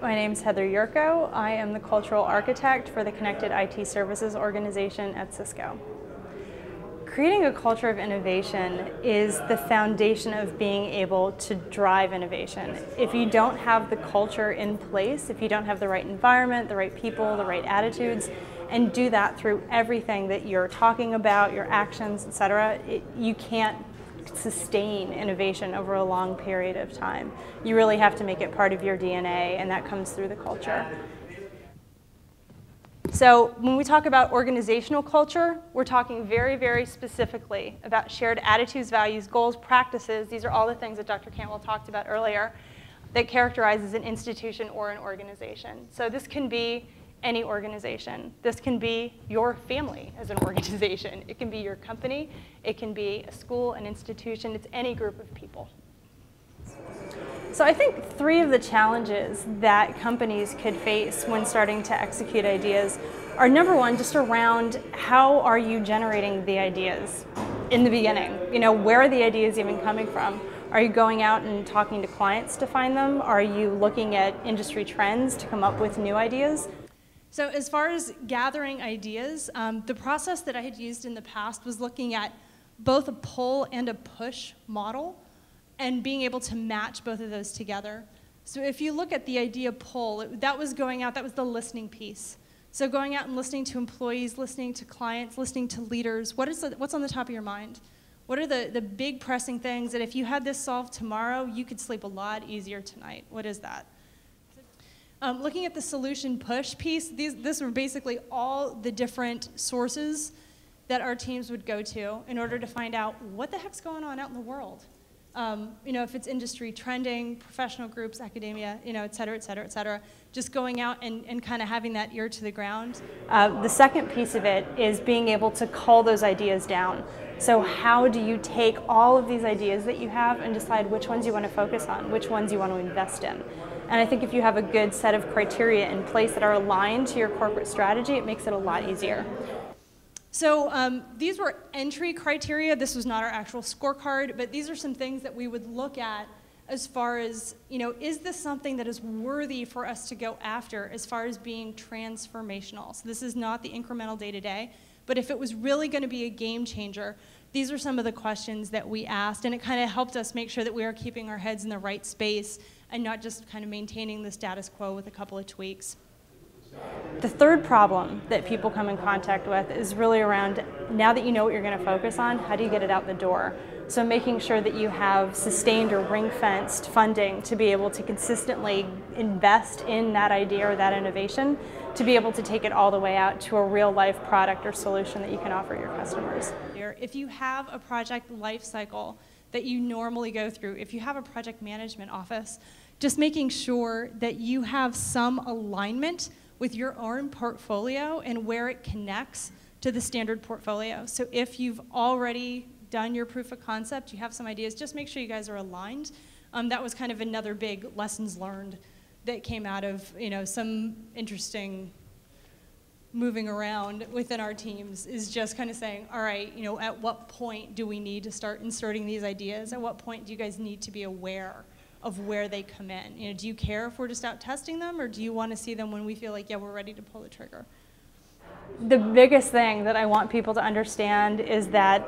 My name is Heather Yurko. I am the cultural architect for the Connected IT Services organization at Cisco. Creating a culture of innovation is the foundation of being able to drive innovation. If you don't have the culture in place, if you don't have the right environment, the right people, the right attitudes, and do that through everything that you're talking about, your actions, etc., you can't sustain innovation over a long period of time. You really have to make it part of your DNA, and that comes through the culture. So when we talk about organizational culture, we're talking very, very specifically about shared attitudes, values, goals, practices. These are all the things that Dr. Cantwell talked about earlier that characterizes an institution or an organization. So this can be any organization. This can be your family as an organization. It can be your company. It can be a school, an institution. It's any group of people. So I think three of the challenges that companies could face when starting to execute ideas are, number one, just around how are you generating the ideas in the beginning? You know, where are the ideas even coming from? Are you going out and talking to clients to find them? Are you looking at industry trends to come up with new ideas? So as far as gathering ideas, the process that I had used in the past was looking at both a pull and a push model and being able to match both of those together. So if you look at the idea pull, that was going out, that was the listening piece. So going out and listening to employees, listening to clients, listening to leaders, what's on the top of your mind? What are the big pressing things that if you had this solved tomorrow, you could sleep a lot easier tonight? What is that? Looking at the solution push piece, these were basically all the different sources that our teams would go to in order to find out what the heck's going on out in the world. You know, if it's industry trending, professional groups, academia, you know, et cetera, et cetera, et cetera. Just going out and kind of having that ear to the ground. The second piece of it is being able to cull those ideas down. So how do you take all of these ideas that you have and decide which ones you want to focus on, which ones you want to invest in? And I think if you have a good set of criteria in place that are aligned to your corporate strategy, it makes it a lot easier. So these were entry criteria. This was not our actual scorecard, but these are some things that we would look at as far as, you know, is this something that is worthy for us to go after as far as being transformational? So this is not the incremental day-to-day, but if it was really going to be a game changer, these are some of the questions that we asked, and it kind of helped us make sure that we are keeping our heads in the right space and not just kind of maintaining the status quo with a couple of tweaks. The third problem that people come in contact with is really around, now that you know what you're going to focus on, how do you get it out the door? So making sure that you have sustained or ring-fenced funding to be able to consistently invest in that idea or that innovation to be able to take it all the way out to a real-life product or solution that you can offer your customers. If you have a project life cycle that you normally go through, if you have a project management office, just making sure that you have some alignment with your own portfolio and where it connects to the standard portfolio. So if you've already done your proof of concept, you have some ideas, just make sure you guys are aligned. That was kind of another big lessons learned that came out of, you know, some interesting moving around within our teams, is just kind of saying, all right, you know, at what point do we need to start inserting these ideas? At what point do you guys need to be aware of where they come in? You know, do you care if we're just out testing them, or do you want to see them when we feel like, yeah, we're ready to pull the trigger? The biggest thing that I want people to understand is that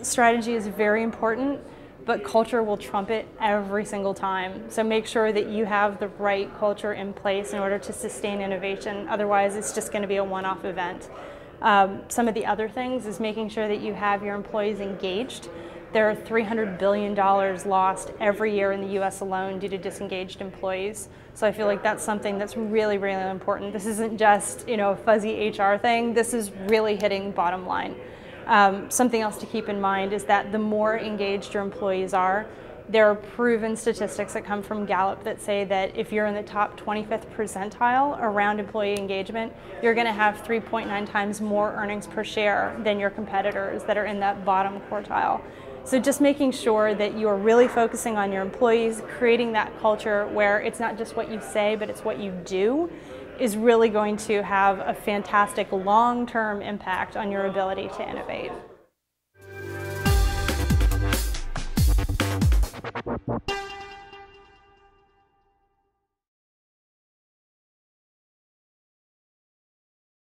strategy is very important, but culture will trump it every single time. So make sure that you have the right culture in place in order to sustain innovation. Otherwise, it's just going to be a one-off event. Some of the other things is making sure that you have your employees engaged. There are $300 billion lost every year in the US alone due to disengaged employees. So I feel like that's something that's really, really important. This isn't just, you know, a fuzzy HR thing. This is really hitting bottom line. Something else to keep in mind is that the more engaged your employees are, there are proven statistics that come from Gallup that say that if you're in the top 25th percentile around employee engagement, you're going to have 3.9 times more earnings per share than your competitors that are in that bottom quartile. So just making sure that you are really focusing on your employees, creating that culture where it's not just what you say, but it's what you do, is really going to have a fantastic long-term impact on your ability to innovate.